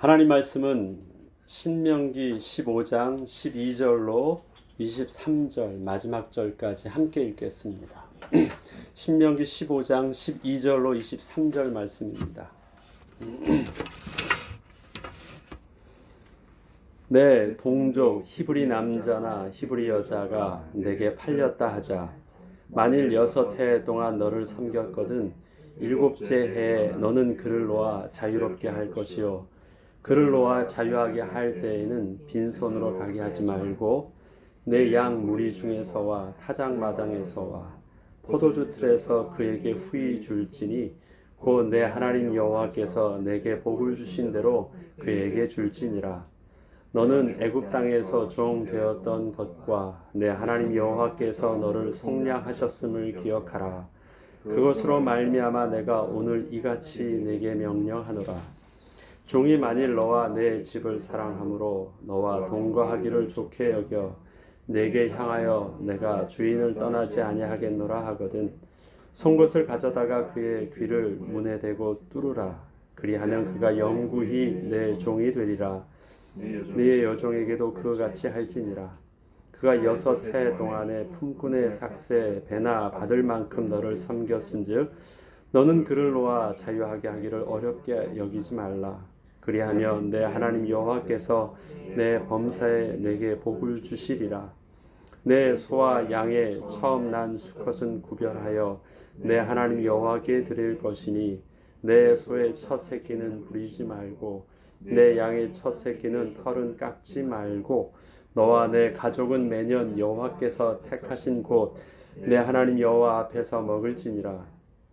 하나님 말씀은 신명기 15장 12절로 23절 마지막 절까지 함께 읽겠습니다. 신명기 15장 12절로 23절 말씀입니다. 내 동족 히브리 남자나 히브리 여자가 내게 팔렸다 하자. 만일 6해 동안 너를 섬겼거든 7째 해에 너는 그를 놓아 자유롭게 할 것이요 그를 놓아 자유하게 할 때에는 빈손으로 가게 하지 말고 내 양 무리 중에서와 타작 마당에서와 포도주 틀에서 그에게 후히 줄지니 곧 내 하나님 여호와께서 내게 복을 주신 대로 그에게 줄지니라. 너는 애굽 땅에서 종 되었던 것과 내 하나님 여호와께서 너를 속량하셨음을 기억하라. 그것으로 말미암아 내가 오늘 이같이 내게 명령하노라. 종이 만일 너와 내 집을 사랑함으로 너와 동거하기를 좋게 여겨 내게 향하여 내가 주인을 떠나지 아니하겠노라 하거든 송곳을 가져다가 그의 귀를 문에 대고 뚫으라. 그리하면 그가 영구히 내 종이 되리라. 네 여종에게도 그같이 할지니라. 그가 6해 동안에 품꾼의 삭새 배나 받을 만큼 너를 섬겼은즉 너는 그를 놓아 자유하게 하기를 어렵게 여기지 말라. 그리하면 내 하나님 여호와께서 내 범사에 내게 복을 주시리라. 내 소와 양의 처음 난 수컷은 구별하여 내 하나님 여호와께 드릴 것이니 내 소의 첫 새끼는 부리지 말고 내 양의 첫 새끼는 털은 깎지 말고 너와 내 가족은 매년 여호와께서 택하신 곳 내 하나님 여호와 앞에서 먹을지니라.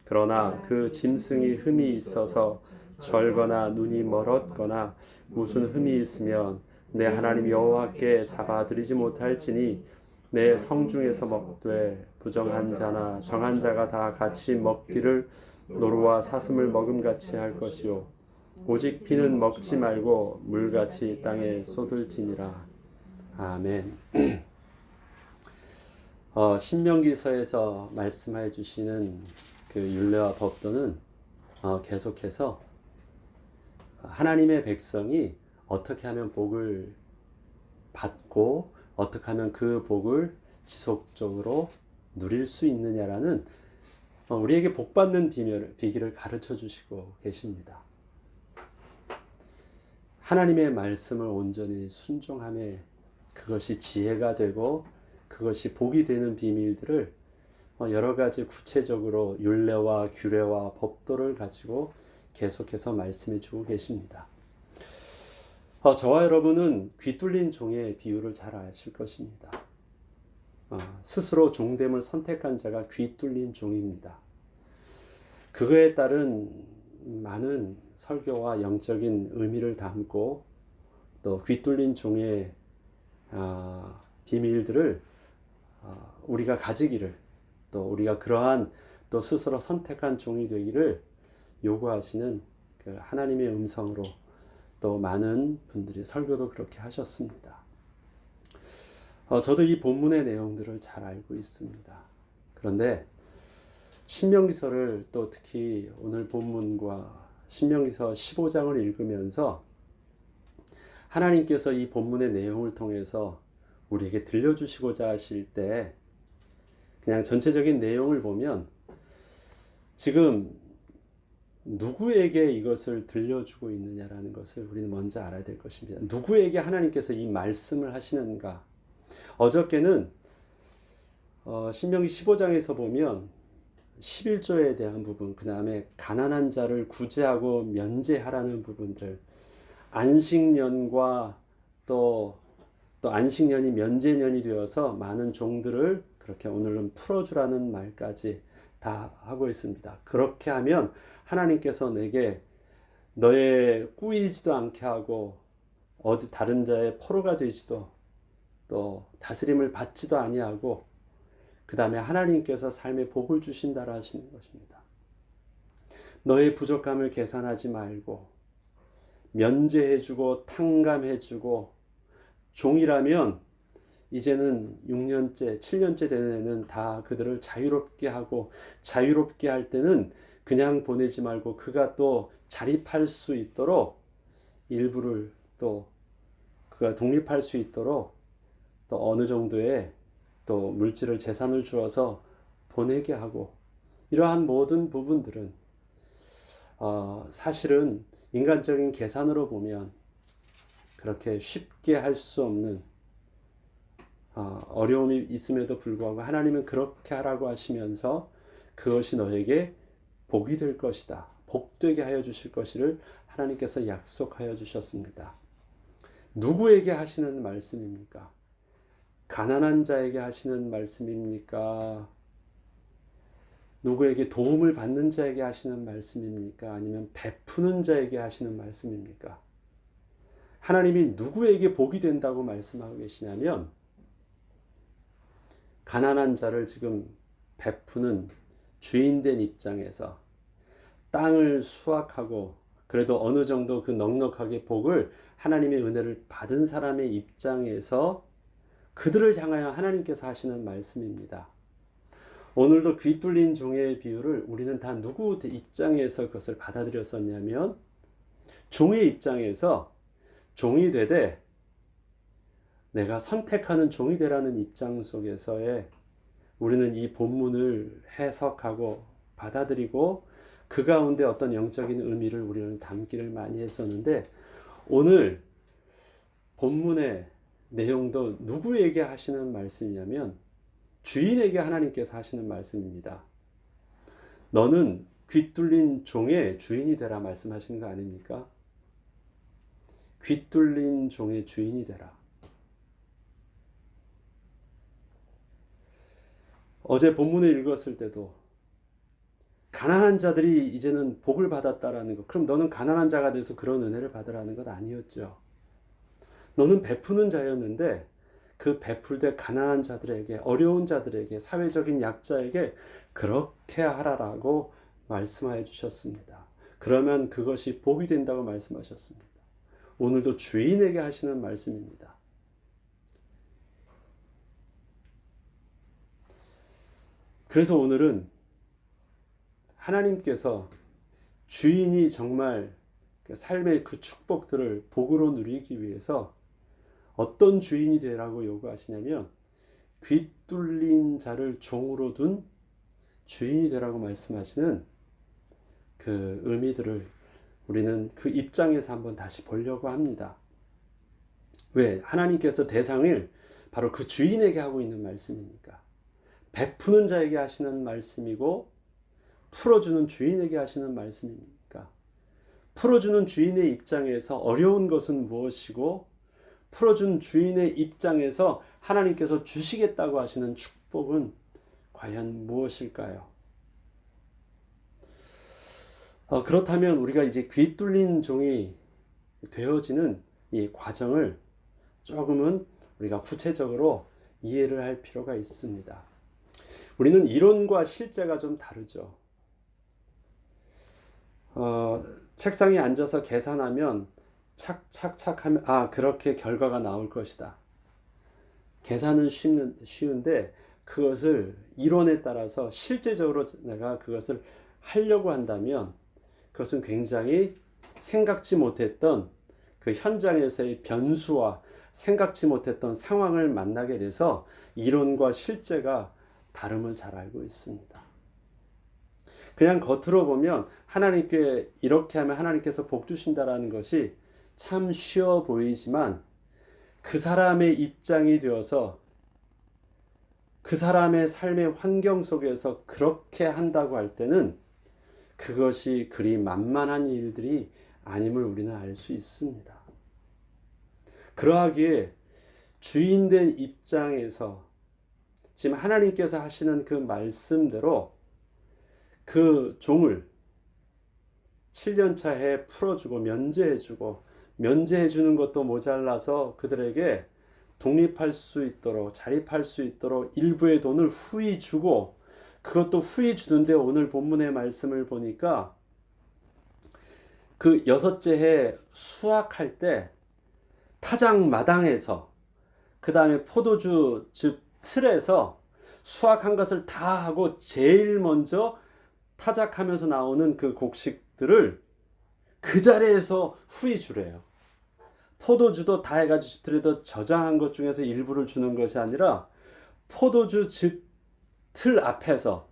그러나 그 짐승이 흠이 있어서 절거나 눈이 멀었거나 무슨 흠이 있으면 내 하나님 여호와께 잡아들이지 못할지니 내 성중에서 먹되 부정한 자나 정한 자가 다 같이 먹기를 노루와 사슴을 먹음같이 할 것이요 오직 피는 먹지 말고 물같이 땅에 쏟을지니라. 아멘. 신명기서에서 말씀해 주시는 그 율례와 법도는 계속해서 하나님의 백성이 어떻게 하면 복을 받고 어떻게 하면 그 복을 지속적으로 누릴 수 있느냐라는 우리에게 복받는 비결을 가르쳐 주시고 계십니다. 하나님의 말씀을 온전히 순종함에 그것이 지혜가 되고 그것이 복이 되는 비밀들을 여러 가지 구체적으로 율례와 규례와 법도를 가지고 계속해서 말씀해 주고 계십니다. 저와 여러분은 귀 뚫린 종의 비유를 잘 아실 것입니다. 스스로 종됨을 선택한 자가 귀 뚫린 종입니다. 그거에 따른 많은 설교와 영적인 의미를 담고 또 귀 뚫린 종의 비밀들을 우리가 가지기를 또 우리가 그러한 또 스스로 선택한 종이 되기를 요구하시는 그 하나님의 음성으로 또 많은 분들이 설교도 그렇게 하셨습니다. 저도 이 본문의 내용들을 잘 알고 있습니다. 그런데 신명기서를 또 특히 오늘 본문과 신명기서 15장을 읽으면서 하나님께서 이 본문의 내용을 통해서 우리에게 들려주시고자 하실 때 그냥 전체적인 내용을 보면 지금 누구에게 이것을 들려주고 있느냐라는 것을 우리는 먼저 알아야 될 것입니다. 누구에게 하나님께서 이 말씀을 하시는가? 어저께는 신명기 15장에서 보면 11조에 대한 부분, 그 다음에 가난한 자를 구제하고 면제하라는 부분들, 안식년과 또 안식년이 면제년이 되어서 많은 종들을 그렇게 오늘은 풀어주라는 말까지 다 하고 있습니다. 그렇게 하면 하나님께서 내게 너의 꾸이지도 않게 하고 어디 다른 자의 포로가 되지도 또 다스림을 받지도 아니하고 그 다음에 하나님께서 삶에 복을 주신다라 하시는 것입니다. 너의 부족함을 계산하지 말고 면제해주고 탕감해주고 종이라면 이제는 6년째, 7년째 되는 애는 다 그들을 자유롭게 하고 자유롭게 할 때는 그냥 보내지 말고 그가 또 자립할 수 있도록 일부를 또 그가 독립할 수 있도록 또 어느 정도의 또 물질을 재산을 주어서 보내게 하고, 이러한 모든 부분들은 사실은 인간적인 계산으로 보면 그렇게 쉽게 할 수 없는 어려움이 있음에도 불구하고 하나님은 그렇게 하라고 하시면서 그것이 너에게 복이 될 것이다, 복되게 하여 주실 것을 하나님께서 약속하여 주셨습니다. 누구에게 하시는 말씀입니까? 가난한 자에게 하시는 말씀입니까? 누구에게 도움을 받는 자에게 하시는 말씀입니까? 아니면 베푸는 자에게 하시는 말씀입니까? 하나님이 누구에게 복이 된다고 말씀하고 계시냐면, 가난한 자를 지금 베푸는 주인된 입장에서 땅을 수확하고 그래도 어느 정도 그 넉넉하게 복을 하나님의 은혜를 받은 사람의 입장에서 그들을 향하여 하나님께서 하시는 말씀입니다. 오늘도 귀 뚫린 종의 비유를 우리는 다 누구 입장에서 그것을 받아들였었냐면, 종의 입장에서 종이 되되 내가 선택하는 종이 되라는 입장 속에서의 우리는 이 본문을 해석하고 받아들이고 그 가운데 어떤 영적인 의미를 우리는 담기를 많이 했었는데, 오늘 본문의 내용도 누구에게 하시는 말씀이냐면 주인에게 하나님께서 하시는 말씀입니다. 너는 귀 뚫린 종의 주인이 되라 말씀하시는 거 아닙니까? 귀 뚫린 종의 주인이 되라. 어제 본문을 읽었을 때도 가난한 자들이 이제는 복을 받았다라는 것, 그럼 너는 가난한 자가 돼서 그런 은혜를 받으라는 것 아니었죠. 너는 베푸는 자였는데 그 베풀 때 가난한 자들에게, 어려운 자들에게, 사회적인 약자에게 그렇게 하라라고 말씀하여 주셨습니다. 그러면 그것이 복이 된다고 말씀하셨습니다. 오늘도 주인에게 하시는 말씀입니다. 그래서 오늘은 하나님께서 주인이 정말 삶의 그 축복들을 복으로 누리기 위해서 어떤 주인이 되라고 요구하시냐면 귀 뚫린 자를 종으로 둔 주인이 되라고 말씀하시는 그 의미들을 우리는 그 입장에서 한번 다시 보려고 합니다. 왜? 하나님께서 대상을 바로 그 주인에게 하고 있는 말씀이니까. 베푸는 자에게 하시는 말씀이고 풀어주는 주인에게 하시는 말씀이니까. 풀어주는 주인의 입장에서 어려운 것은 무엇이고 풀어준 주인의 입장에서 하나님께서 주시겠다고 하시는 축복은 과연 무엇일까요? 그렇다면 우리가 이제 귀 뚫린 종이 되어지는 이 과정을 조금은 우리가 구체적으로 이해를 할 필요가 있습니다. 우리는 이론과 실제가 좀 다르죠. 책상에 앉아서 계산하면 착착착 하면 그렇게 결과가 나올 것이다. 계산은 쉬운데 그것을 이론에 따라서 실제적으로 내가 그것을 하려고 한다면 그것은 굉장히 생각지 못했던 그 현장에서의 변수와 생각지 못했던 상황을 만나게 돼서 이론과 실제가 다름을 잘 알고 있습니다. 그냥 겉으로 보면 하나님께 이렇게 하면 하나님께서 복 주신다라는 것이 참 쉬워 보이지만 그 사람의 입장이 되어서 그 사람의 삶의 환경 속에서 그렇게 한다고 할 때는 그것이 그리 만만한 일들이 아님을 우리는 알 수 있습니다. 그러하기에 주인된 입장에서 지금 하나님께서 하시는 그 말씀대로 그 종을 7년 차에 풀어주고 면제해주는 것도 모자라서 그들에게 독립할 수 있도록 자립할 수 있도록 일부의 돈을 후히 주고 그것도 후히 주는데 오늘 본문의 말씀을 보니까 그 6째 해 수확할 때 타작 마당에서 그 다음에 포도주 즉 틀에서 수확한 것을 다 하고 제일 먼저 타작하면서 나오는 그 곡식들을 그 자리에서 후히 주래요. 포도주도 다 해가지고 집들에도 저장한 것 중에서 일부를 주는 것이 아니라 포도주 즙 틀 앞에서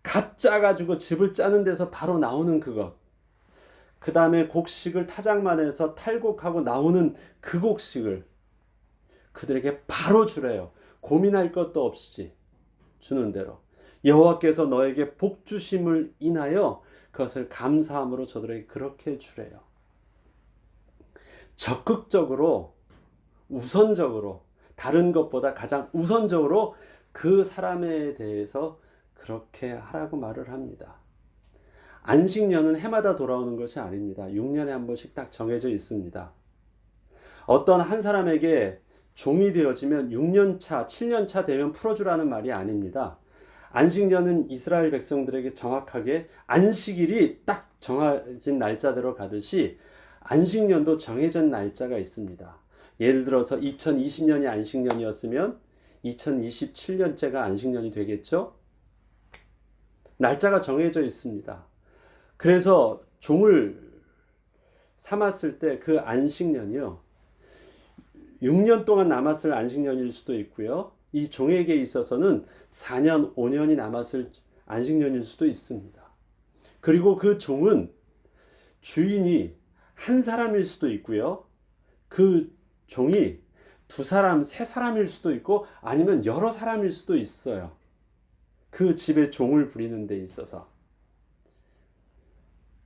갓 짜가지고 즙을 짜는 데서 바로 나오는 그것. 그 다음에 곡식을 타작만 해서 탈곡하고 나오는 그 곡식을 그들에게 바로 주래요. 고민할 것도 없이 주는 대로. 여호와께서 너에게 복 주심을 인하여 그것을 감사함으로 저들에게 그렇게 주래요. 적극적으로, 우선적으로, 다른 것보다 가장 우선적으로 그 사람에 대해서 그렇게 하라고 말을 합니다. 안식년은 해마다 돌아오는 것이 아닙니다. 6년에 한 번씩 딱 정해져 있습니다. 어떤 한 사람에게 종이 되어지면 6년차, 7년차 되면 풀어주라는 말이 아닙니다. 안식년은 이스라엘 백성들에게 정확하게 안식일이 딱 정해진 날짜대로 가듯이 안식년도 정해진 날짜가 있습니다. 예를 들어서 2020년이 안식년이었으면 2027년째가 안식년이 되겠죠? 날짜가 정해져 있습니다. 그래서 종을 삼았을 때 그 안식년이요. 6년 동안 남았을 안식년일 수도 있고요. 이 종에게 있어서는 4년, 5년이 남았을 안식년일 수도 있습니다. 그리고 그 종은 주인이 한 사람일 수도 있고요. 그 종이 두 사람, 세 사람일 수도 있고 아니면 여러 사람일 수도 있어요. 그 집에 종을 부리는 데 있어서.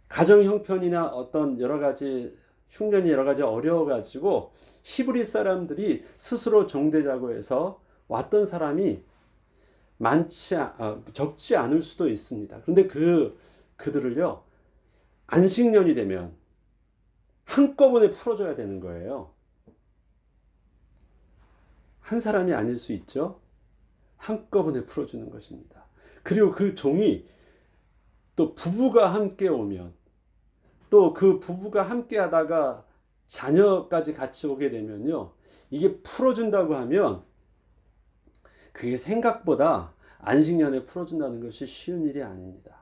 가정 형편이나 어떤 여러 가지 흉년이 여러 가지 어려워가지고 히브리 사람들이 스스로 종되자고 해서 왔던 사람이 적지 않을 수도 있습니다. 그런데 그들을요, 안식년이 되면 한꺼번에 풀어줘야 되는 거예요. 한 사람이 아닐 수 있죠. 한꺼번에 풀어주는 것입니다. 그리고 그 종이 또 부부가 함께 오면 또 그 부부가 함께 하다가 자녀까지 같이 오게 되면요. 이게 풀어준다고 하면 그게 생각보다 안식년에 풀어준다는 것이 쉬운 일이 아닙니다.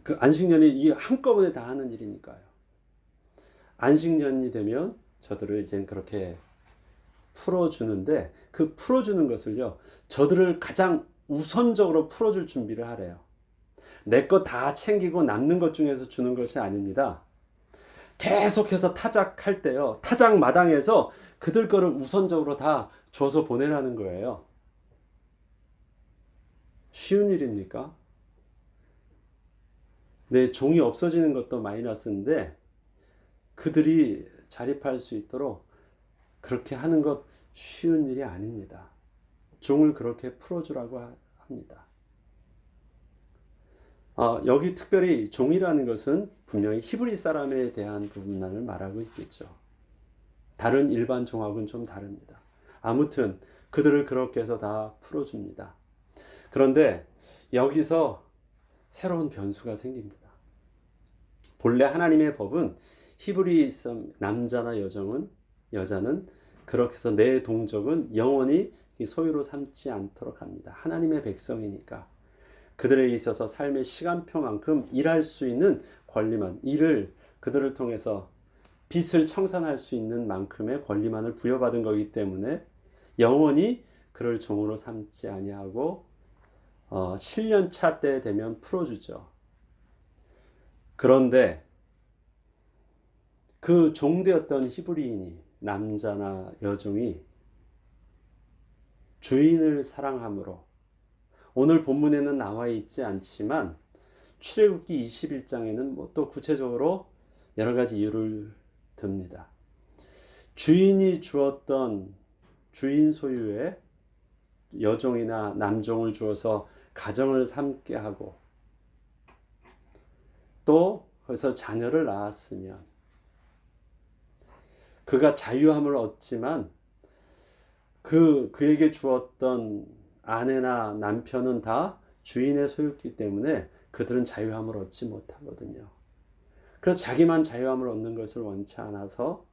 그 안식년이 이게 한꺼번에 다 하는 일이니까요. 안식년이 되면 저들을 이제 그렇게 풀어주는데 그 풀어주는 것을요. 저들을 가장 우선적으로 풀어줄 준비를 하래요. 내 거 다 챙기고 남는 것 중에서 주는 것이 아닙니다. 계속해서 타작할 때요. 타작 마당에서 그들 거를 우선적으로 다 줘서 보내라는 거예요. 쉬운 일입니까? 내 종이 없어지는 것도 마이너스인데 그들이 자립할 수 있도록 그렇게 하는 것 쉬운 일이 아닙니다. 종을 그렇게 풀어주라고 합니다. 여기 특별히 종이라는 것은 분명히 히브리 사람에 대한 부분만을 말하고 있겠죠. 다른 일반 종하고는 좀 다릅니다. 아무튼 그들을 그렇게 해서 다 풀어줍니다. 그런데 여기서 새로운 변수가 생깁니다. 본래 하나님의 법은 히브리 남자나 여자는 그렇게 해서 내 동족은 영원히 소유로 삼지 않도록 합니다. 하나님의 백성이니까 그들에게 있어서 삶의 시간표만큼 일할 수 있는 권리만, 일을 그들을 통해서 빚을 청산할 수 있는 만큼의 권리만을 부여받은 거기 때문에 영원히 그를 종으로 삼지 아니하고 7년 차 때 되면 풀어주죠. 그런데 그 종되었던 히브리인이 남자나 여종이 주인을 사랑함으로 오늘 본문에는 나와 있지 않지만 출애굽기 21장에는 뭐 또 구체적으로 여러 가지 이유를 듭니다. 주인이 주었던 주인 소유의 여종이나 남종을 주어서 가정을 삼게 하고 또 거기서 자녀를 낳았으면 그가 자유함을 얻지만 그에게 주었던 아내나 남편은 다 주인의 소유였기 때문에 그들은 자유함을 얻지 못하거든요. 그래서 자기만 자유함을 얻는 것을 원치 않아서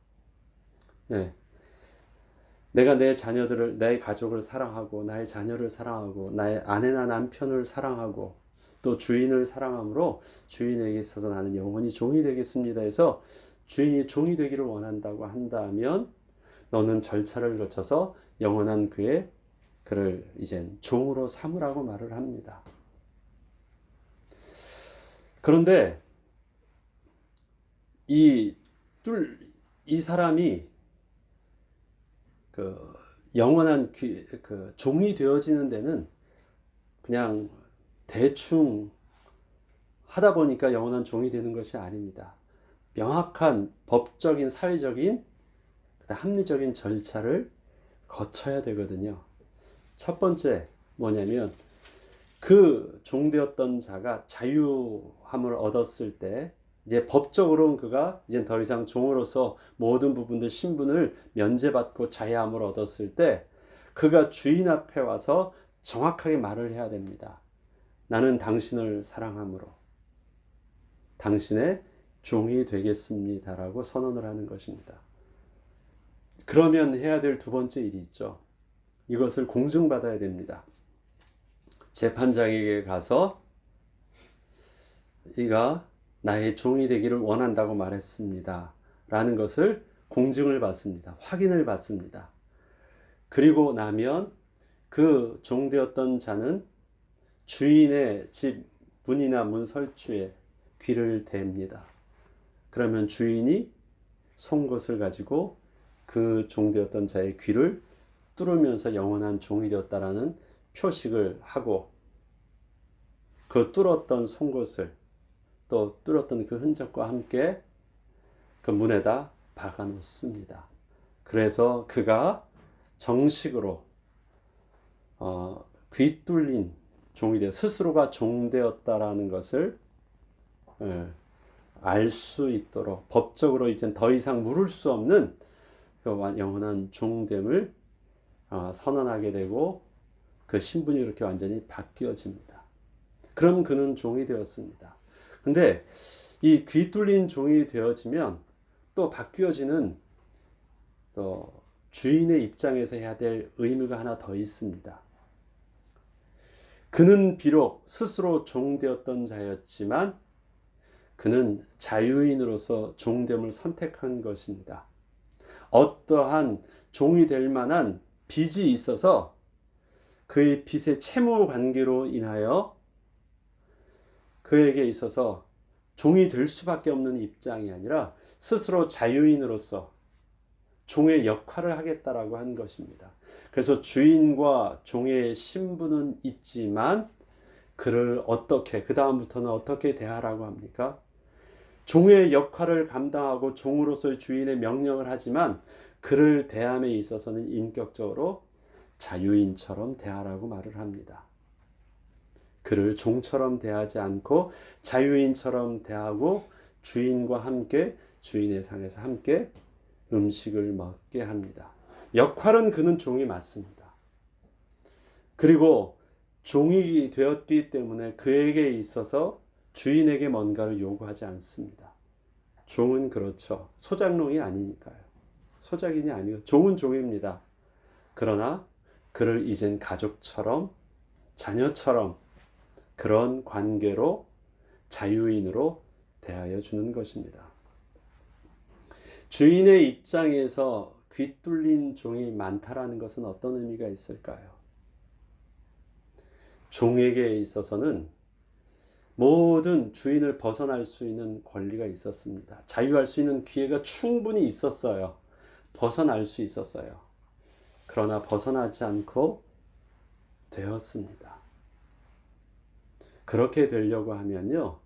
내가 내 자녀들을, 내 가족을 사랑하고 나의 자녀를 사랑하고 나의 아내나 남편을 사랑하고 또 주인을 사랑함으로 주인에게 있어서 나는 영원히 종이 되겠습니다 해서 주인이 종이 되기를 원한다고 한다면 너는 절차를 거쳐서 영원한 그를 이젠 종으로 삼으라고 말을 합니다. 그런데 이 사람이 그 영원한 그 종이 되어지는 데는 그냥 대충 하다 보니까 영원한 종이 되는 것이 아닙니다. 명확한 법적인, 사회적인, 합리적인 절차를 거쳐야 되거든요. 첫 번째 뭐냐면 그 종되었던 자가 자유함을 얻었을 때 이제 법적으로는 그가 이제 더 이상 종으로서 모든 부분들 신분을 면제받고 자유함을 얻었을 때 그가 주인 앞에 와서 정확하게 말을 해야 됩니다. 나는 당신을 사랑함으로 당신의 종이 되겠습니다라고 선언을 하는 것입니다. 그러면 해야 될 두 번째 일이 있죠. 이것을 공증받아야 됩니다. 재판장에게 가서 이가 나의 종이 되기를 원한다고 말했습니다. 라는 것을 공증을 받습니다. 확인을 받습니다. 그리고 나면 그 종되었던 자는 주인의 집 문이나 문 설주에 귀를 댑니다. 그러면 주인이 송곳을 가지고 그 종되었던 자의 귀를 뚫으면서 영원한 종이 되었다라는 표식을 하고 그 뚫었던 송곳을 또 뚫었던 그 흔적과 함께 그 문에다 박아 놓습니다. 그래서 그가 정식으로 귀 뚫린 종이 되어 스스로가 종되었다라는 것을 알 수 있도록 법적으로 이제 더 이상 물을 수 없는 그 영원한 종됨을 선언하게 되고 그 신분이 이렇게 완전히 바뀌어집니다. 그럼 그는 종이 되었습니다. 근데 이 귀 뚫린 종이 되어지면 또 바뀌어지는 또 주인의 입장에서 해야 될 의무가 하나 더 있습니다. 그는 비록 스스로 종되었던 자였지만 그는 자유인으로서 종됨을 선택한 것입니다. 어떠한 종이 될 만한 빚이 있어서 그의 빚의 채무 관계로 인하여 그에게 있어서 종이 될 수밖에 없는 입장이 아니라 스스로 자유인으로서 종의 역할을 하겠다라고 한 것입니다. 그래서 주인과 종의 신분은 있지만 그를 어떻게 그 다음부터는 어떻게 대하라고 합니까? 종의 역할을 감당하고 종으로서의 주인의 명령을 하지만 그를 대함에 있어서는 인격적으로 자유인처럼 대하라고 말을 합니다. 그를 종처럼 대하지 않고 자유인처럼 대하고 주인과 함께 주인의 상에서 함께 음식을 먹게 합니다. 역할은 그는 종이 맞습니다. 그리고 종이 되었기 때문에 그에게 있어서 주인에게 뭔가를 요구하지 않습니다. 종은 그렇죠. 소작농이 아니니까요. 소작인이 아니고 종은 종입니다. 그러나 그를 이젠 가족처럼 자녀처럼 그런 관계로 자유인으로 대하여 주는 것입니다. 주인의 입장에서 귀 뚫린 종이 많다라는 것은 어떤 의미가 있을까요? 종에게 있어서는 모든 주인을 벗어날 수 있는 권리가 있었습니다. 자유할 수 있는 기회가 충분히 있었어요. 벗어날 수 있었어요. 그러나 벗어나지 않고 되었습니다. 그렇게 되려고 하면요,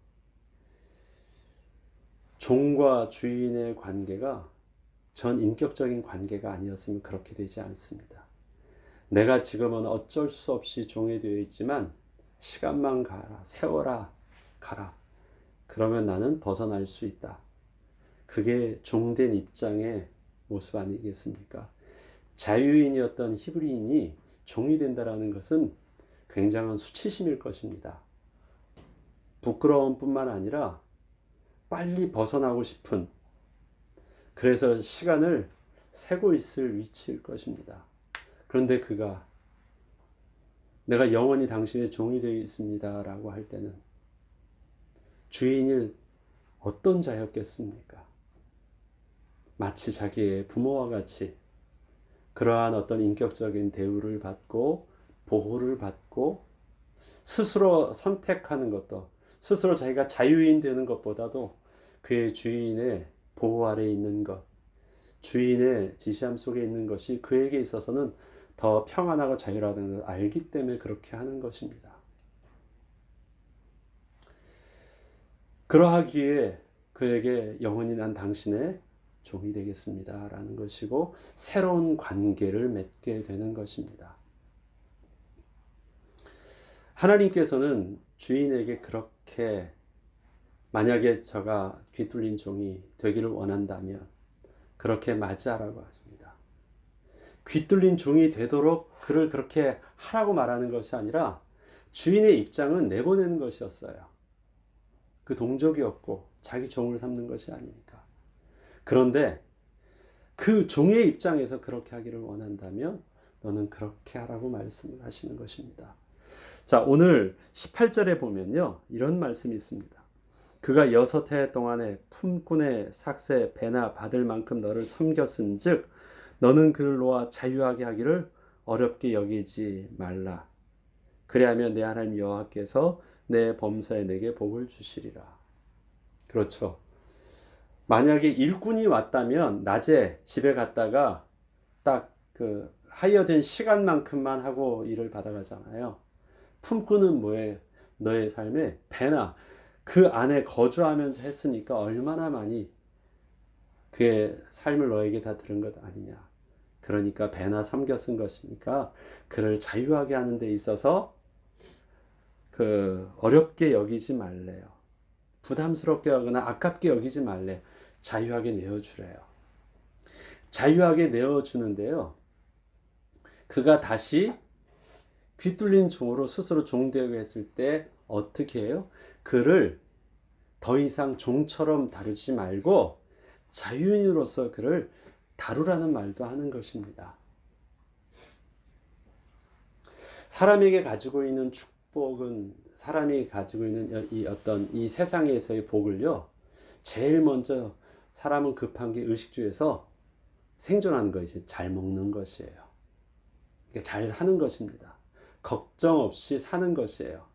종과 주인의 관계가 전 인격적인 관계가 아니었으면 그렇게 되지 않습니다. 내가 지금은 어쩔 수 없이 종이 되어 있지만 시간만 가라, 세워라, 가라. 그러면 나는 벗어날 수 있다. 그게 종된 입장의 모습 아니겠습니까? 자유인이었던 히브리인이 종이 된다라는 것은 굉장한 수치심일 것입니다. 부끄러움뿐만 아니라 빨리 벗어나고 싶은, 그래서 시간을 세고 있을 위치일 것입니다. 그런데 그가 내가 영원히 당신의 종이 되겠습니다 라고 할 때는 주인이 어떤 자였겠습니까? 마치 자기의 부모와 같이 그러한 어떤 인격적인 대우를 받고 보호를 받고 스스로 선택하는 것도, 스스로 자기가 자유인 되는 것보다도 그의 주인의 보호 아래 있는 것, 주인의 지시함 속에 있는 것이 그에게 있어서는 더 평안하고 자유라는 걸 알기 때문에 그렇게 하는 것입니다. 그러하기에 그에게 영원히 난 당신의 종이 되겠습니다 라는 것이고, 새로운 관계를 맺게 되는 것입니다. 하나님께서는 주인에게 그렇게, 만약에 저가 귀 뚫린 종이 되기를 원한다면 그렇게 맞이하라고 하십니다. 귀 뚫린 종이 되도록 그를 그렇게 하라고 말하는 것이 아니라 주인의 입장은 내보내는 것이었어요. 그 동족이었고 자기 종을 삼는 것이 아니니까. 그런데 그 종의 입장에서 그렇게 하기를 원한다면 너는 그렇게 하라고 말씀을 하시는 것입니다. 자, 오늘 18절에 보면요, 이런 말씀이 있습니다. 그가 6해 동안에 품꾼의 삭새 배나 받을 만큼 너를 섬겼은 즉 너는 그를 놓아 자유하게 하기를 어렵게 여기지 말라. 그리하면 내 하나님 여호와께서 내 범사에 내게 복을 주시리라. 그렇죠. 만약에 일꾼이 왔다면 낮에 집에 갔다가 딱 그 하여된 시간만큼만 하고 일을 받아가잖아요. 품꾼은 뭐예요? 너의 삶에 배나 그 안에 거주하면서 했으니까 얼마나 많이 그의 삶을 너에게 다 들은 것 아니냐. 그러니까 배나 섬겨 쓴 것이니까 그를 자유하게 하는 데 있어서 그 어렵게 여기지 말래요. 부담스럽게 하거나 아깝게 여기지 말래. 자유하게 내어주래요. 자유하게 내어주는데요. 그가 다시 귀 뚫린 종으로 스스로 종되고 했을 때 어떻게 해요? 그를 더 이상 종처럼 다루지 말고 자유인으로서 그를 다루라는 말도 하는 것입니다. 사람에게 가지고 있는 축복은, 사람이 가지고 있는 이 어떤 이 세상에서의 복을요, 제일 먼저 사람은 급한 게 의식주에서 생존하는 것이 잘 먹는 것이에요. 잘 사는 것입니다. 걱정 없이 사는 것이에요.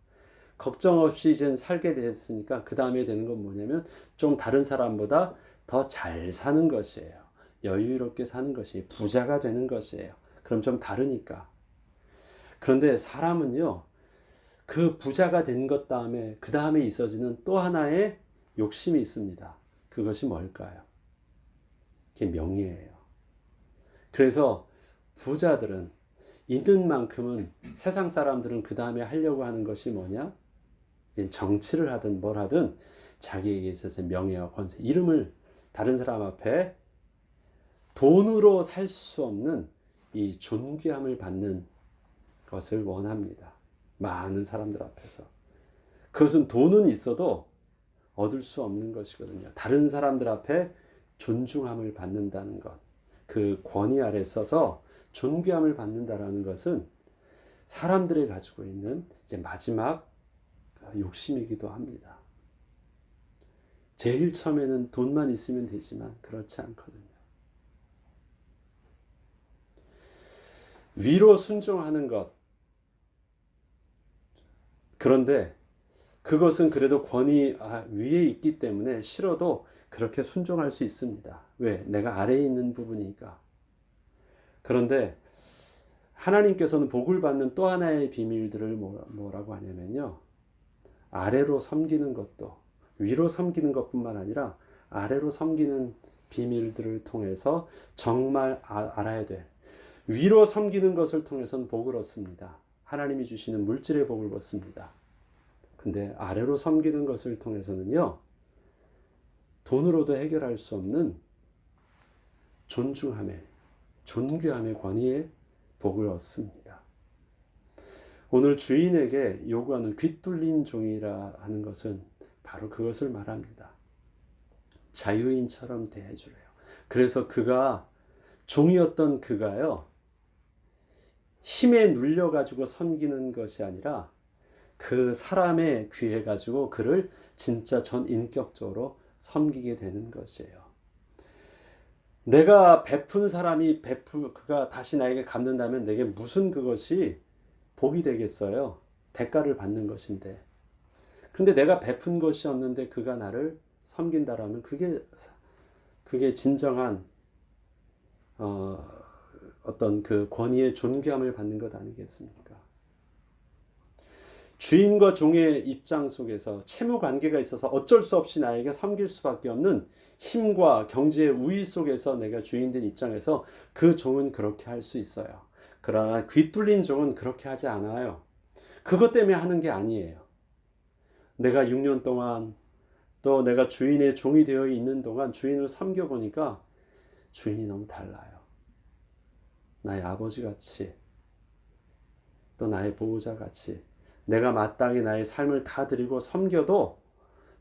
걱정 없이 이제 살게 됐으니까 그 다음에 되는 건 뭐냐면 좀 다른 사람보다 더 잘 사는 것이에요. 여유롭게 사는 것이 부자가 되는 것이에요. 그럼 좀 다르니까. 그런데 사람은요, 그 부자가 된 것 다음에 그 다음에 있어지는 또 하나의 욕심이 있습니다. 그것이 뭘까요? 그게 명예예요. 그래서 부자들은 있는 만큼은, 세상 사람들은 그 다음에 하려고 하는 것이 뭐냐? 정치를 하든 뭘 하든 자기에게 있어서 명예와 권세, 이름을 다른 사람 앞에 돈으로 살 수 없는 이 존귀함을 받는 것을 원합니다. 많은 사람들 앞에서. 그것은 돈은 있어도 얻을 수 없는 것이거든요. 다른 사람들 앞에 존중함을 받는다는 것, 그 권위 아래 서서 존귀함을 받는다라는 것은 사람들이 가지고 있는 이제 마지막 욕심이기도 합니다. 제일 처음에는 돈만 있으면 되지만 그렇지 않거든요. 위로 순종하는 것. 그런데 그것은 그래도 권위 위에 있기 때문에 싫어도 그렇게 순종할 수 있습니다. 왜? 내가 아래에 있는 부분이니까. 그런데 하나님께서는 복을 받는 또 하나의 비밀들을 뭐라고 하냐면요. 아래로 섬기는 것도, 위로 섬기는 것뿐만 아니라 아래로 섬기는 비밀들을 통해서 정말 알아야 돼. 위로 섬기는 것을 통해서는 복을 얻습니다. 하나님이 주시는 물질의 복을 얻습니다. 근데 아래로 섬기는 것을 통해서는요, 돈으로도 해결할 수 없는 존중함의, 존귀함의 권위의 복을 얻습니다. 오늘 주인에게 요구하는 귀 뚫린 종이라 하는 것은 바로 그것을 말합니다. 자유인처럼 대해주래요. 그래서 그가 종이었던 그가요, 힘에 눌려가지고 섬기는 것이 아니라 그 사람에 귀해가지고 그를 진짜 전인격적으로 섬기게 되는 것이에요. 내가 베푼 사람이 그가 다시 나에게 갚는다면 내게 무슨 그것이 복이 되겠어요? 대가를 받는 것인데. 근데 내가 베푼 것이 없는데 그가 나를 섬긴다라면 그게 진정한 어떤 그 권위의 존귀함을 받는 것 아니겠습니까? 주인과 종의 입장 속에서 채무 관계가 있어서 어쩔 수 없이 나에게 섬길 수밖에 없는 힘과 경제의 우위 속에서 내가 주인된 입장에서 그 종은 그렇게 할 수 있어요. 그러나 귀뚫린 종은 그렇게 하지 않아요. 그것 때문에 하는 게 아니에요. 내가 6년 동안 또 내가 주인의 종이 되어 있는 동안 주인을 섬겨보니까 주인이 너무 달라요. 나의 아버지 같이 또 나의 보호자 같이 내가 마땅히 나의 삶을 다 드리고 섬겨도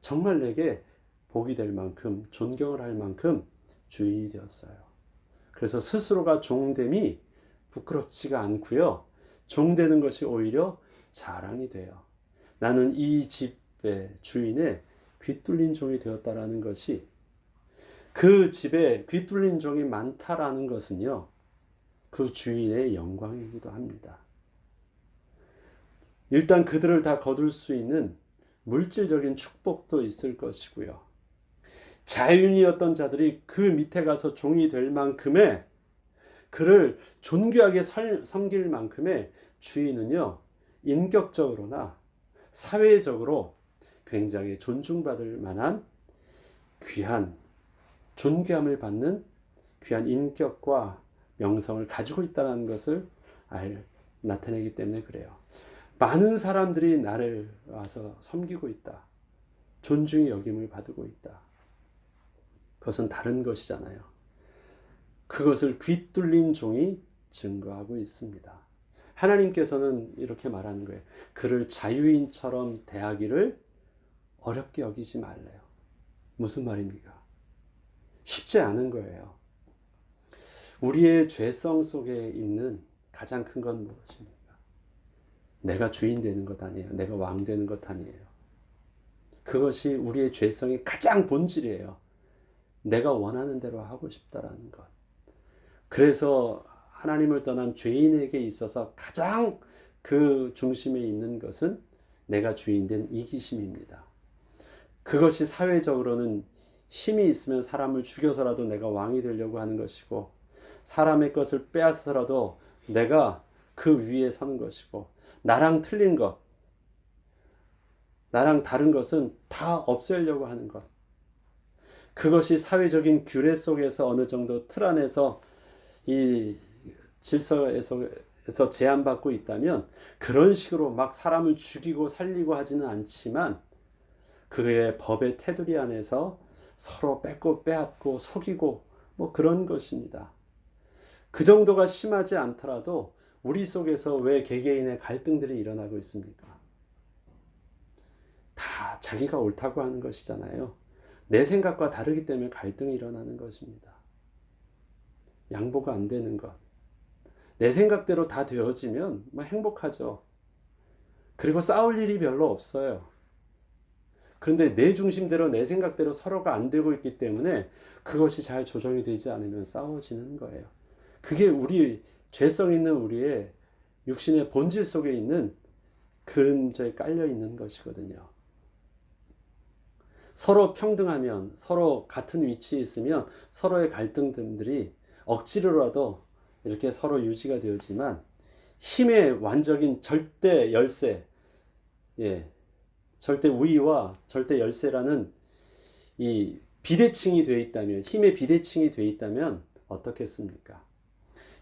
정말 내게 복이 될 만큼 존경을 할 만큼 주인이 되었어요. 그래서 스스로가 종됨이 부끄럽지가 않고요. 종되는 것이 오히려 자랑이 돼요. 나는 이 집의 주인의 귀뚫린 종이 되었다라는 것이 그 집에 귀뚫린 종이 많다라는 것은요. 그 주인의 영광이기도 합니다. 일단 그들을 다 거둘 수 있는 물질적인 축복도 있을 것이고요. 자유인이었던 자들이 그 밑에 가서 종이 될 만큼의 그를 존귀하게 섬길 만큼의 주인은요. 인격적으로나 사회적으로 굉장히 존중받을 만한 귀한 존귀함을 받는 귀한 인격과 명성을 가지고 있다는 것을 나타내기 때문에 그래요. 많은 사람들이 나를 와서 섬기고 있다. 존중의 여김을 받고 있다. 그것은 다른 것이잖아요. 그것을 귀뚫린 종이 증거하고 있습니다. 하나님께서는 이렇게 말하는 거예요. 그를 자유인처럼 대하기를 어렵게 여기지 말래요. 무슨 말입니까? 쉽지 않은 거예요. 우리의 죄성 속에 있는 가장 큰 건 무엇입니까? 내가 주인 되는 것 아니에요. 내가 왕 되는 것 아니에요. 그것이 우리의 죄성의 가장 본질이에요. 내가 원하는 대로 하고 싶다라는 것. 그래서 하나님을 떠난 죄인에게 있어서 가장 그 중심에 있는 것은 내가 주인 된 이기심입니다. 그것이 사회적으로는 힘이 있으면 사람을 죽여서라도 내가 왕이 되려고 하는 것이고 사람의 것을 빼앗아서라도 내가 그 위에 서는 것이고 나랑 틀린 것, 나랑 다른 것은 다 없애려고 하는 것. 그것이 사회적인 규례 속에서 어느 정도 틀 안에서 이 질서에서 제한받고 있다면 그런 식으로 막 사람을 죽이고 살리고 하지는 않지만 그의 법의 테두리 안에서 서로 뺏고 빼앗고 속이고 뭐 그런 것입니다. 그 정도가 심하지 않더라도 우리 속에서 왜 개개인의 갈등들이 일어나고 있습니까? 다 자기가 옳다고 하는 것이잖아요. 내 생각과 다르기 때문에 갈등이 일어나는 것입니다. 양보가 안 되는 것. 내 생각대로 다 되어지면 뭐 행복하죠. 그리고 싸울 일이 별로 없어요. 그런데 내 중심대로 내 생각대로 서로가 안 되고 있기 때문에 그것이 잘 조정이 되지 않으면 싸워지는 거예요. 그게 우리 죄성 있는 우리의 육신의 본질 속에 있는 그림자에 깔려 있는 것이거든요. 서로 평등하면 서로 같은 위치에 있으면 서로의 갈등들이 억지로라도 이렇게 서로 유지가 되었지만 힘의 완적인 절대 열세, 절대 우위와 절대 열세라는 이 비대칭이 되어 있다면, 힘의 비대칭이 되어 있다면 어떻겠습니까?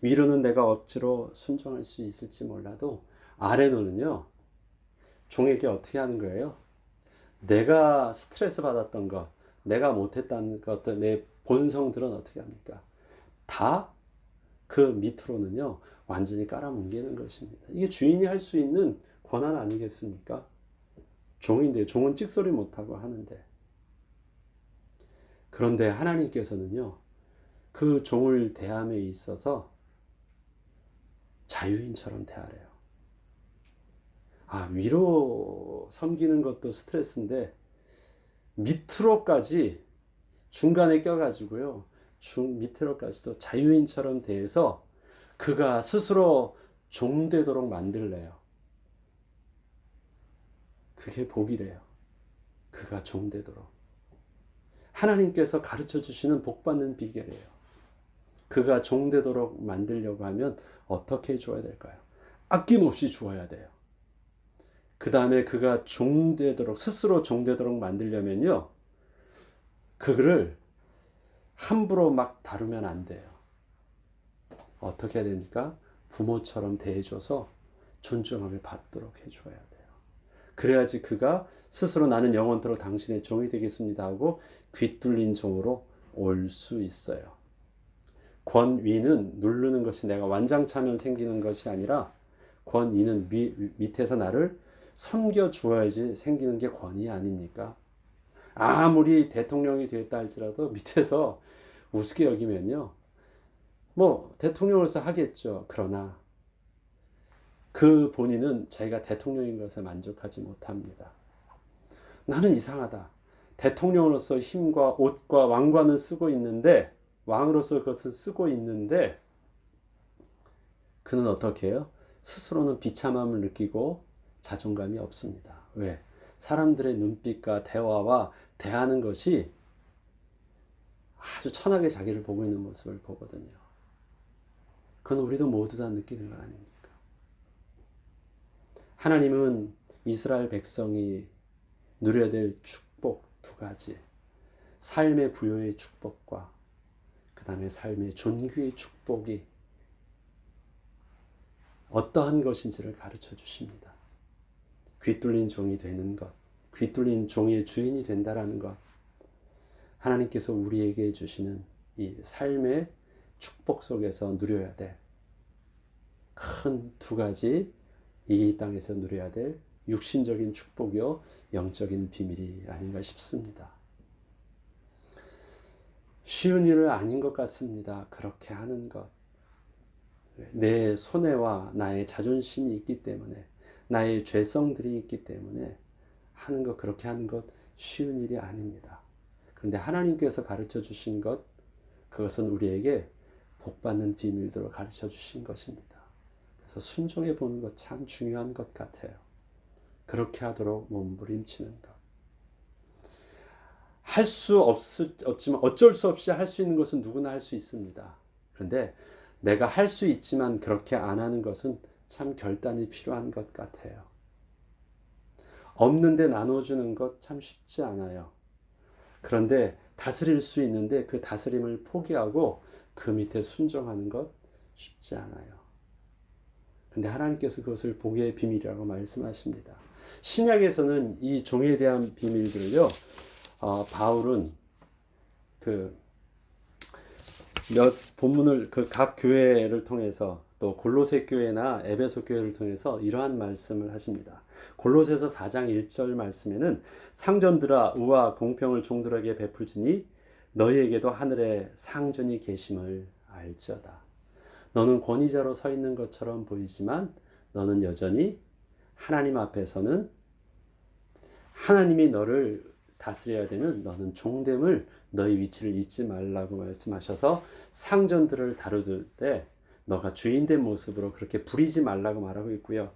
위로는 내가 억지로 순종할 수 있을지 몰라도 아래로는요, 종에게 어떻게 하는 거예요? 내가 스트레스 받았던 것, 내가 못했다는 것들, 내 본성들은 어떻게 합니까? 다 그 밑으로는요, 완전히 깔아뭉개는 것입니다. 이게 주인이 할 수 있는 권한 아니겠습니까? 종인데, 종은 찍소리 못하고 하는데. 그런데 하나님께서는요, 그 종을 대함에 있어서 자유인처럼 대하래요. 위로 섬기는 것도 스트레스인데 밑으로까지 중간에 껴가지고요. 밑으로까지도 자유인처럼 대해서 그가 스스로 종되도록 만들래요. 그게 복이래요. 그가 종되도록. 하나님께서 가르쳐 주시는 복받는 비결이에요. 그가 종되도록 만들려고 하면 어떻게 해줘야 될까요? 아낌없이 주어야 돼요. 그 다음에 그가 종되도록, 스스로 종되도록 만들려면요, 그를 함부로 막 다루면 안 돼요. 어떻게 해야 됩니까? 부모처럼 대해줘서 존중함을 받도록 해줘야 돼요. 그래야지 그가 스스로 나는 영원토록 당신의 종이 되겠습니다 하고 귀뚫린 종으로 올 수 있어요. 권위는 누르는 것이 내가 완장차면 생기는 것이 아니라 권위는 밑에서 나를 섬겨주어야지 생기는 게 권위 아닙니까? 아무리 대통령이 되었다 할지라도 밑에서 우습게 여기면요, 뭐 대통령으로서 하겠죠. 그러나 그 본인은 자기가 대통령인 것에 만족하지 못합니다. 나는 이상하다. 대통령으로서 힘과 옷과 왕관을 쓰고 있는데, 왕으로서 그것을 쓰고 있는데, 그는 어떻게 해요? 스스로는 비참함을 느끼고 자존감이 없습니다. 왜? 사람들의 눈빛과 대화와 대하는 것이 아주 천하게 자기를 보고 있는 모습을 보거든요. 그건 우리도 모두 다 느끼는 거 아닙니까? 하나님은 이스라엘 백성이 누려야 될 축복 두 가지, 삶의 부요의 축복과 그 다음에 삶의 존귀의 축복이 어떠한 것인지를 가르쳐 주십니다. 귀뚫린 종이 되는 것, 귀뚫린 종의 주인이 된다라는 것, 하나님께서 우리에게 주시는 이 삶의 축복 속에서 누려야 될 큰 두 가지, 이 땅에서 누려야 될 육신적인 축복이요 영적인 비밀이 아닌가 싶습니다. 쉬운 일은 아닌 것 같습니다. 그렇게 하는 것. 내 손해와 나의 자존심이 있기 때문에, 나의 죄성들이 있기 때문에 하는 것, 그렇게 하는 것 쉬운 일이 아닙니다. 그런데 하나님께서 가르쳐 주신 것, 그것은 우리에게 복받는 비밀들을 가르쳐 주신 것입니다. 그래서 순종해 보는 것 참 중요한 것 같아요. 그렇게 하도록 몸부림치는 것. 할 수 없지만 어쩔 수 없이 할 수 있는 것은 누구나 할 수 있습니다. 그런데 내가 할 수 있지만 그렇게 안 하는 것은 참 결단이 필요한 것 같아요. 없는데 나눠주는 것 참 쉽지 않아요. 그런데 다스릴 수 있는데 그 다스림을 포기하고 그 밑에 순종하는 것 쉽지 않아요. 근데 하나님께서 그것을 복의 비밀이라고 말씀하십니다. 신약에서는 이 종에 대한 비밀들을요, 바울은 몇 본문을 각 교회를 통해서 또 골로새 교회나 에베소 교회를 통해서 이러한 말씀을 하십니다. 골로새서 4장 1절 말씀에는 상전들아 의와 공평을 종들에게 베풀지니 너희에게도 하늘에 상전이 계심을 알지어다. 너는 권위자로 서 있는 것처럼 보이지만 너는 여전히 하나님 앞에서는 하나님이 너를 다스려야 되는, 너는 종됨을, 너의 위치를 잊지 말라고 말씀하셔서 상전들을 다루들 때 너가 주인된 모습으로 그렇게 부리지 말라고 말하고 있고요.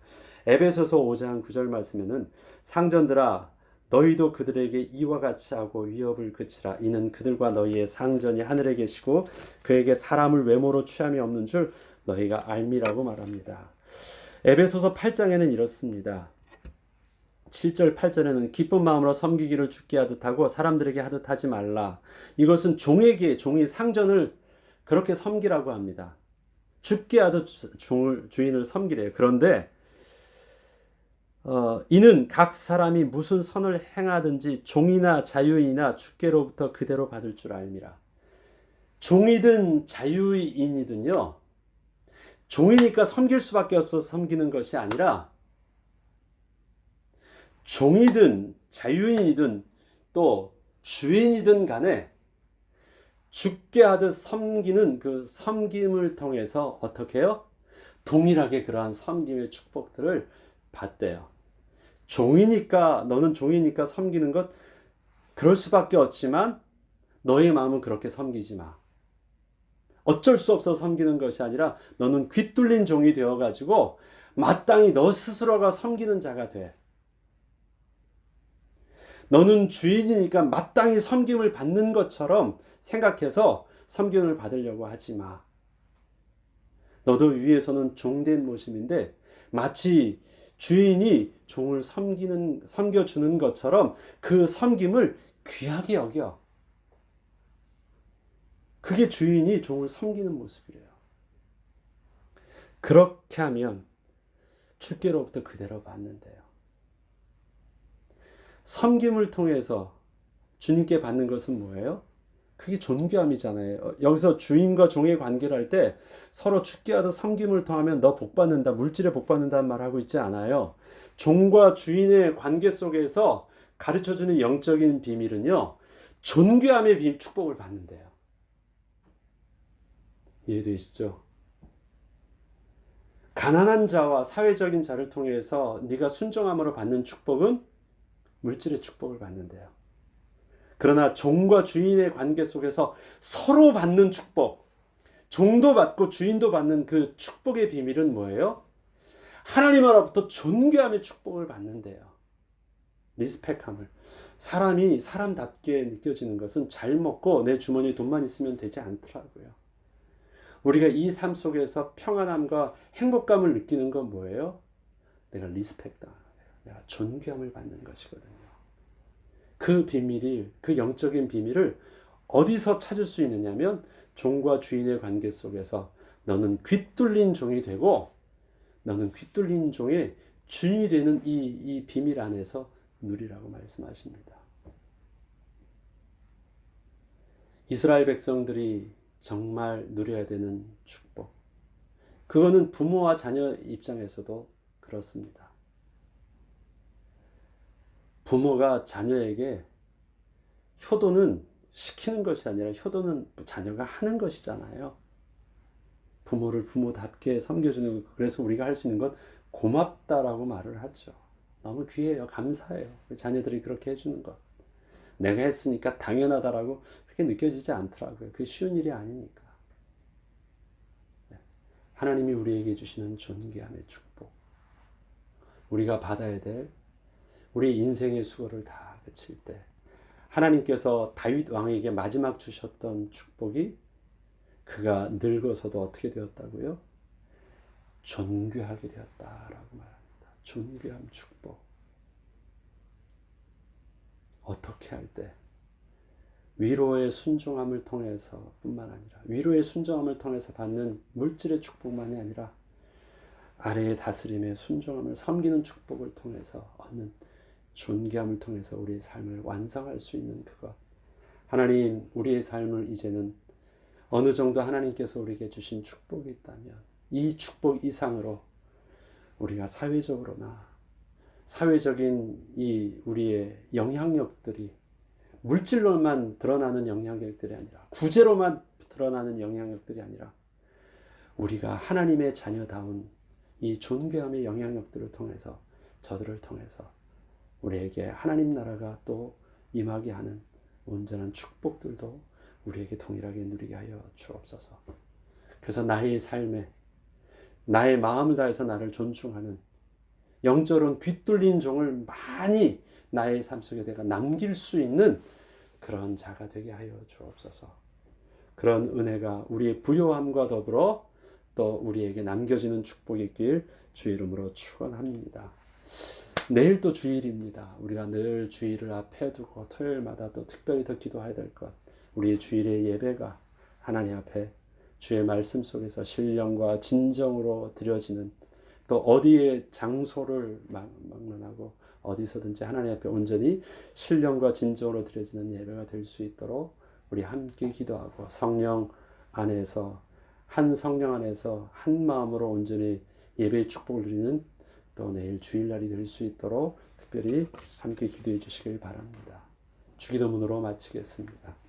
에베소서 5장 9절 말씀에는 상전들아 너희도 그들에게 이와 같이 하고 위협을 그치라. 이는 그들과 너희의 상전이 하늘에 계시고 그에게 사람을 외모로 취함이 없는 줄 너희가 알미라고 말합니다. 에베소서 8장에는 이렇습니다. 7절 8절에는 기쁜 마음으로 섬기기를 주께 하듯 하고 사람들에게 하듯 하지 말라. 이것은 종에게, 종이 상전을 그렇게 섬기라고 합니다. 주께 하듯 주인을 섬기래요. 그런데 이는 각 사람이 무슨 선을 행하든지 종이나 자유인이나 주께로부터 그대로 받을 줄 알미라. 종이든 자유인이든요, 종이니까 섬길 수밖에 없어서 섬기는 것이 아니라 종이든 자유인이든 또 주인이든 간에 주께 하듯 섬기는 그 섬김을 통해서 어떻게 해요? 동일하게 그러한 섬김의 축복들을 받대요. 종이니까, 너는 종이니까 섬기는 것 그럴 수밖에 없지만 너의 마음은 그렇게 섬기지 마. 어쩔 수 없어 섬기는 것이 아니라 너는 귀뚫린 종이 되어가지고 마땅히 너 스스로가 섬기는 자가 돼. 너는 주인이니까 마땅히 섬김을 받는 것처럼 생각해서 섬김을 받으려고 하지 마. 너도 위에서는 종된 모습인데 마치 주인이 종을 섬겨주는 것처럼 그 섬김을 귀하게 여겨. 그게 주인이 종을 섬기는 모습이래요. 그렇게 하면 주께로부터 그대로 받는데요. 섬김을 통해서 주님께 받는 것은 뭐예요? 그게 존귀함이잖아요. 여기서 주인과 종의 관계를 할 때 서로 주께 하듯 섬김을 통하면 너 복받는다, 물질에 복받는다는 말하고 있지 않아요. 종과 주인의 관계 속에서 가르쳐주는 영적인 비밀은요, 존귀함의 축복을 받는데요. 이해되시죠? 가난한 자와 사회적인 자를 통해서 네가 순종함으로 받는 축복은 물질의 축복을 받는데요. 그러나 종과 주인의 관계 속에서 서로 받는 축복, 종도 받고 주인도 받는 그 축복의 비밀은 뭐예요? 하나님으로부터 존귀함의 축복을 받는데요. 리스펙함을. 사람이 사람답게 느껴지는 것은 잘 먹고 내 주머니에 돈만 있으면 되지 않더라고요. 우리가 이 삶 속에서 평안함과 행복감을 느끼는 건 뭐예요? 내가 리스펙 당하는 거예요. 내가 존귀함을 받는 것이거든요. 그 비밀이, 그 영적인 비밀을 어디서 찾을 수 있느냐면 종과 주인의 관계 속에서 너는 귀뚫린 종이 되고 너는 귀뚫린 종의 주인이 되는 이 비밀 안에서 누리라고 말씀하십니다. 이스라엘 백성들이 정말 누려야 되는 축복. 그거는 부모와 자녀 입장에서도 그렇습니다. 부모가 자녀에게 효도는 시키는 것이 아니라 효도는 자녀가 하는 것이잖아요. 부모를 부모답게 섬겨주는 것. 그래서 우리가 할 수 있는 건 고맙다라고 말을 하죠. 너무 귀해요. 감사해요. 우리 자녀들이 그렇게 해주는 것. 내가 했으니까 당연하다라고 그렇게 느껴지지 않더라고요. 그게 쉬운 일이 아니니까. 하나님이 우리에게 주시는 존귀함의 축복. 우리가 받아야 될 우리 인생의 수고를 다 그칠 때 하나님께서 다윗 왕에게 마지막 주셨던 축복이 그가 늙어서도 어떻게 되었다고요? 존귀하게 되었다라고 말합니다. 존귀한 축복. 어떻게 할 때? 위로의 순종함을 통해서 뿐만 아니라 위로의 순종함을 통해서 받는 물질의 축복만이 아니라 아래의 다스림의 순종함을 섬기는 축복을 통해서 얻는 존귀함을 통해서 우리의 삶을 완성할 수 있는 그것. 하나님, 우리의 삶을 이제는 어느 정도 하나님께서 우리에게 주신 축복이 있다면 이 축복 이상으로 우리가 사회적으로나 사회적인 이 우리의 영향력들이 물질로만 드러나는 영향력들이 아니라 구제로만 드러나는 영향력들이 아니라 우리가 하나님의 자녀다운 이 존귀함의 영향력들을 통해서 저들을 통해서 우리에게 하나님 나라가 또 임하게 하는 온전한 축복들도 우리에게 동일하게 누리게 하여 주옵소서. 그래서 나의 삶에 나의 마음을 다해서 나를 존중하는 영적으로는 귀뚫린 종을 많이 나의 삶 속에 내가 남길 수 있는 그런 자가 되게 하여 주옵소서. 그런 은혜가 우리의 부요함과 더불어 또 우리에게 남겨지는 축복이 있길 주의 이름으로 축원합니다. 내일 또 주일입니다. 우리가 늘 주일을 앞에 두고 토요일마다 또 특별히 더 기도해야 될 것. 우리의 주일의 예배가 하나님 앞에 주의 말씀 속에서 신령과 진정으로 드려지는 또 어디에 장소를 막론하고 어디서든지 하나님 앞에 온전히 신령과 진정으로 드려지는 예배가 될 수 있도록 우리 함께 기도하고 성령 안에서 한 성령 안에서 한 마음으로 온전히 예배의 축복을 누리는 또 내일 주일날이 될 수 있도록 특별히 함께 기도해 주시길 바랍니다. 주기도문으로 마치겠습니다.